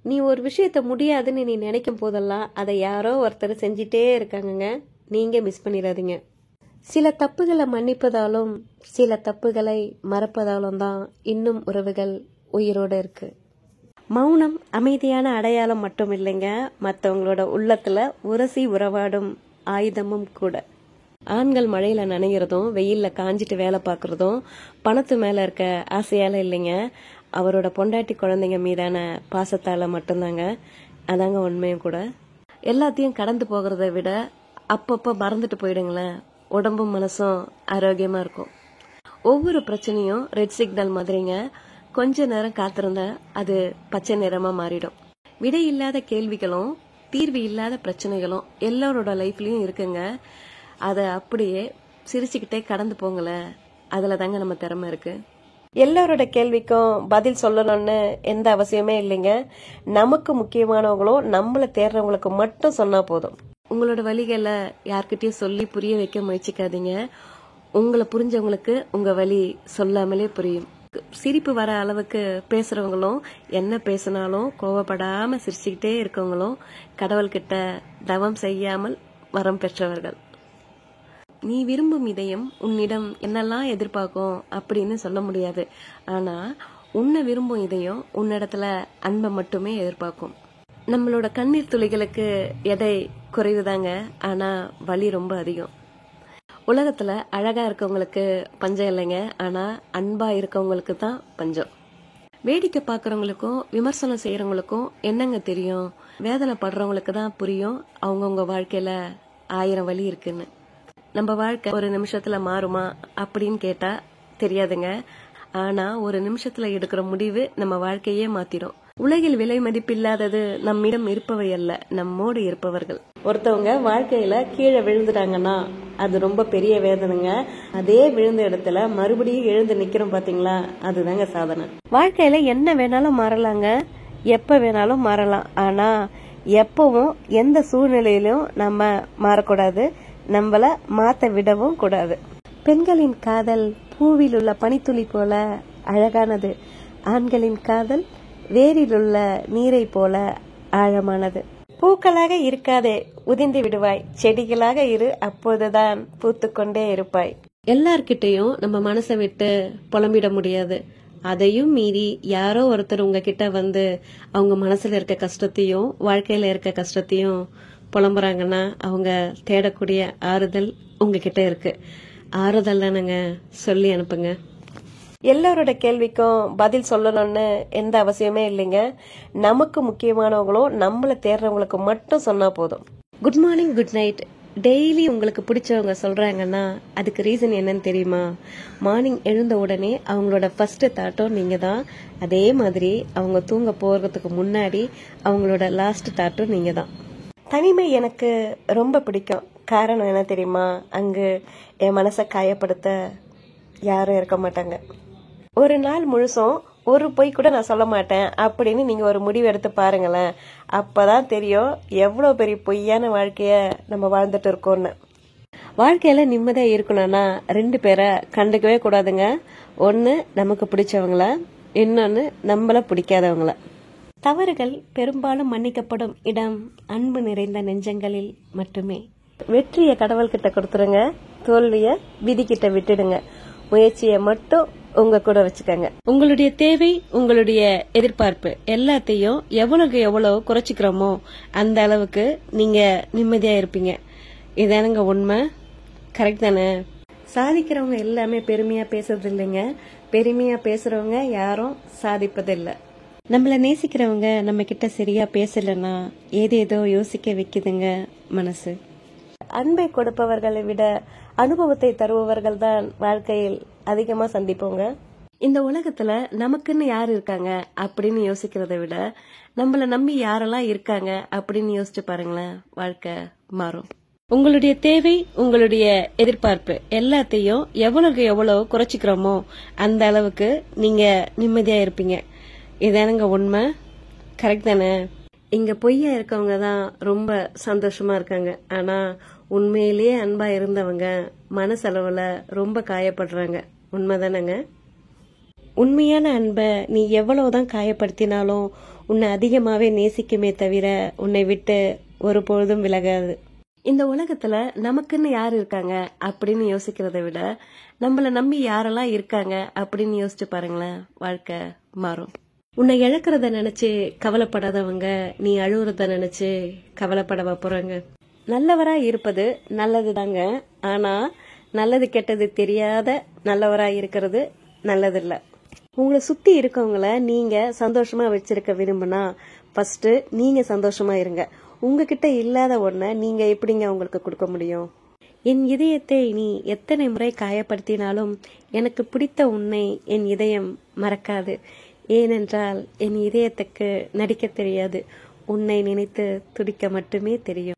நீ ஒரு விஷயத்த முடியாதுன்னு நீ நினைக்கும் போதெல்லாம் அதை யாரோ ஒருத்தர் செஞ்சிட்டே இருக்காங்கங்க. நீங்க மிஸ் பண்ணிடாதீங்க. சில தப்புகளை மன்னிப்பதாலும் சில தப்புகளை மறப்பதாலும் தான் இன்னும் உறவுகள் உயிரோட இருக்கு. மௌனம் அமைதியான அடையாளம் மட்டும் இல்லைங்க, மற்றவங்களோட உள்ளத்துல உரசி உறவாடும் ஆயுதமும் கூட. ஆண்கள் மழையில நனைகிறதும் வெயில்ல காஞ்சிட்டு வேலை பார்க்கறதும் பணத்து மேல இருக்க ஆசையால இல்லைங்க, அவரோட பொண்டாட்டி குழந்தைங்க மீதான பாசத்தால மட்டும்தாங்க. அதாங்க உண்மையும் கூட. எல்லாத்தையும் கடந்து போகிறத விட அப்பப்ப மறந்துட்டு போயிடுங்களேன், உடம்பும் மனசும் ஆரோக்கியமா இருக்கும். ஒவ்வொரு பிரச்சனையும் ரெட் சிக்னல் மாதிரிங்க, கொஞ்ச நேரம் காத்திருந்தா அது பச்சை நிறமா மாறிடும். விடை இல்லாத கேள்விகளும் தீர்வு இல்லாத பிரச்சனைகளும் எல்லாரோட லைஃப்லயும் இருக்குங்க. அதை அப்படியே சிரிச்சுக்கிட்டே கடந்து போங்கள, அதுல தாங்க நம்ம திறமை இருக்கு. எல்லாரோட கேள்விக்கும் பதில் சொல்லணும்னு எந்த அவசியமே இல்லைங்க. நமக்கு முக்கியமானவங்களும் நம்மள தேடுறவங்களுக்கு மட்டும் சொன்னா போதும். உங்களோட வழிகளை யார்கிட்டயும் சொல்லி புரிய வைக்க முயற்சிக்காதீங்க. உங்களை புரிஞ்சவங்களுக்கு உங்க வழி சொல்லாமலே புரியும். சிரிப்பு வர அளவுக்கு பேசுறவங்களும் என்ன பேசினாலும் கோவப்படாம சிரிச்சுக்கிட்டே இருக்கவங்களும் கடவுள்கிட்ட தவம் செய்யாமல் வரம் பெற்றவர்கள். நீ விரும்பும் இதயம் உன்னிடம் என்னெல்லாம் எதிர்பார்க்கும் அப்படின்னு சொல்ல முடியாது. ஆனா உன்னை விரும்பும் இதயம் உன்னிடத்துல அன்பை மட்டுமே எதிர்பார்க்கும். நம்மளோட கண்ணீர் துளிகளுக்கு எடை குறைவுதாங்க, ஆனா வலி ரொம்ப அதிகம். உலகத்துல அழகா இருக்கவங்களுக்கு பஞ்சம் இல்லைங்க, ஆனா அன்பா இருக்கவங்களுக்கு தான் பஞ்சம். வேடிக்கை பாக்குறவங்களுக்கும் விமர்சனம் செய்யறவங்களுக்கும் என்னங்க தெரியும்? வேதனை படுறவங்களுக்கு தான் புரியும் அவங்கவுங்க வாழ்க்கையில 1000 வலி இருக்குன்னு. நம்ம வாழ்க்கை ஒரு நிமிஷத்துல மாறுமா அப்படின்னு கேட்டா தெரியாதுங்க. ஆனா ஒரு நிமிஷத்துல எடுக்கிற முடிவு நம்ம வாழ்க்கையே மாத்திரும். உலகில் விலை மதிப்பில்லாதது நம்மிடம் இருப்பவை அல்ல, நம்மோடு இருப்பவர்கள். ஒருத்தவங்க வாழ்க்கையில கீழே விழுந்துட்டாங்கன்னா அது ரொம்ப பெரிய வேதனைங்க. அதே விழுந்த இடத்துல மறுபடியும் எழுந்து நிக்கிறோம் பாத்தீங்களா, அதுதாங்க சாதனை. வாழ்க்கையில என்ன வேணாலும் மாறலாங்க, எப்ப வேணாலும் மாறலாம். ஆனா எப்பவும் எந்த சூழ்நிலையிலும் நம்ம மாறக்கூடாது, நம்மள மாத்த விடவும் கூடாது. பெண்களின் காதல் பூவில் உள்ள பனித்துளி போல அழகானது, ஆண்களின் காதல் வேரில் உள்ள நீரை போல ஆழமானது. பூக்களாக இருக்காதே உதிர்ந்து விடுவாய், செடிகளாக இரு அப்போதுதான் பூத்துக்கொண்டே இருப்பாய். எல்லார்கிட்டையும் நம்ம மனசை விட்டு புலம்பிட முடியாது. அதையும் மீறி யாரோ ஒருத்தர் உங்ககிட்ட வந்து அவங்க மனசுல இருக்க கஷ்டத்தையும் வாழ்க்கையில இருக்க கஷ்டத்தையும் புலம்புறாங்கன்னா அவங்க தேடக்கூடிய ஆறுதல் உங்ககிட்ட இருக்கு. ஆறுதல் தானங்க, சொல்லி அனுப்புங்க. எல்லாரோட கேள்விக்கும் பதில் சொல்லணும்னு எந்த அவசியமே இல்லைங்க. நமக்கு முக்கியமானவங்களும் நம்மள தேடுறவங்களுக்கு மட்டும் சொன்னா போதும். Good morning, good night daily உங்களுக்கு பிடிச்சவங்க சொல்றாங்கன்னா அதுக்கு ரீசன் என்னன்னு தெரியுமா? மார்னிங் எழுந்த உடனே அவங்களோட ஃபர்ஸ்ட் தாட்டும் நீங்க தான். அதே மாதிரி அவங்க தூங்க போறதுக்கு முன்னாடி அவங்களோட லாஸ்ட் தாட்டும் நீங்க தான். தனிமை எனக்கு ரொம்ப பிடிக்கும். காரணம் என்ன தெரியுமா? அங்கு என் மனசை காயப்படுத்த யாரும் இருக்க மாட்டாங்க. ஒரு நாள் முழுசும் ஒரு பொய் கூட நான் சொல்ல மாட்டேன் அப்படின்னு நீங்க ஒரு முடிவு எடுத்து பாருங்களேன். அப்பதான் தெரியும் எவ்வளவு பெரிய பொய்யான வாழ்க்கைய நம்ம வாழ்ந்துட்டு இருக்கோம்னு. வாழ்க்கையில நிம்மதியா இருக்கணும்னா 2 பேரை கண்டுக்கவே கூடாதுங்க. ஒன்னு நமக்கு பிடிச்சவங்கள, இன்னொன்னு நம்மள பிடிக்காதவங்கள. தவறுகள் பெரும்பாலும் மன்னிக்கப்படும் இடம் அன்பு நிறைந்த நெஞ்சங்களில் மட்டுமே. வெற்றிய கடவுள்கிட்ட கொடுத்துருங்க, தோல்விய விதிக்கிட்ட விட்டுடுங்க. முயற்சியை மட்டும் உங்க கூட வச்சுக்கோங்க. உங்களுடைய தேவை, உங்களுடைய எதிர்பார்ப்பு எல்லாத்தையும் எவ்வளவுக்கு எவ்வளவு குறைச்சிக்கிறோமோ அந்த அளவுக்கு நீங்க நிம்மதியா இருப்பீங்க. இதானுங்க உண்மை. கரெக்ட் தானே? சாதிக்கிறவங்க எல்லாமே பெருமையா பேசுறது இல்லைங்க, பெருமையா பேசுறவங்க யாரும் சாதிப்பதில்லை. நம்மள நேசிக்கிறவங்க நம்ம கிட்ட சரியா பேசலன்னா ஏதேதோ யோசிக்க வைக்குதுங்க மனசு. அன்பை கொடுப்பவர்களை விட அனுபவத்தை தருபவர்கள் தான் வாழ்க்கையில் அதிகமா சந்திப்போங்க. இந்த உலகத்துல நமக்குன்னு யாரு இருக்காங்க அப்படின்னு யோசிக்கிறத விட நம்மள நம்பி யாரெல்லாம் இருக்காங்க அப்படின்னு யோசிச்சு பாருங்களேன், வாழ்க்கை மாறும். உங்களுடைய தேவை, உங்களுடைய எதிர்பார்ப்பு எல்லாத்தையும் எவ்வளவுக்கு எவ்வளவு குறைச்சிக்கிறோமோ அந்த அளவுக்கு நீங்க நிம்மதியா இருப்பீங்க. இதானுங்க உண்மை. கரெக்ட் தானே? இங்க பொய்யா இருக்கவங்க தான் ரொம்ப சந்தோஷமா இருக்காங்க. ஆனா உண்மையிலேயே அன்பா இருந்தவங்க மனசளவுல ரொம்ப காயப்படுறாங்க. உண்மைதானங்க? உண்மையான அன்பை நீ எவ்வளவுதான் காயப்படுத்தினாலும் உன்னை அதிகமாவே நேசிக்குமே தவிர உன்னை விட்டு ஒருபொழுதும் விலகாது. இந்த உலகத்துல நமக்குன்னு யார் இருக்காங்க அப்படின்னு யோசிக்கிறத விட நம்மள நம்பி யாரெல்லாம் இருக்காங்க அப்படின்னு யோசிச்சு பாருங்களேன், வாழ்க்கை மாறும். உன்னை இழக்கிறத நினைச்சு கவலைப்படாதவங்க நீ அழுவுறத நினைச்சு கவலைப்பட போறாங்க. நல்லவரா இருப்பது நல்லதுதாங்க, ஆனா நல்லது கெட்டது தெரியாத நல்லவரா இருக்கிறது நல்லதில்ல. உங்களை சுத்தி இருக்கவங்கள நீங்க சந்தோஷமா வச்சிருக்க விரும்புனா ஃபர்ஸ்ட் நீங்க சந்தோஷமா இருங்க. உங்ககிட்ட இல்லாத ஒன்ன நீங்க எப்படிங்க உங்களுக்கு கொடுக்க முடியும்? என் இதயத்தை நீ எத்தனை முறை காயப்படுத்தினாலும் எனக்கு பிடித்த உன்னை என் இதயம் மறக்காது. ஏனென்றால் என் இதயத்துக்கு நடிக்க தெரியாது, உன்னை நினைத்து துடிக்க மட்டுமே தெரியும்.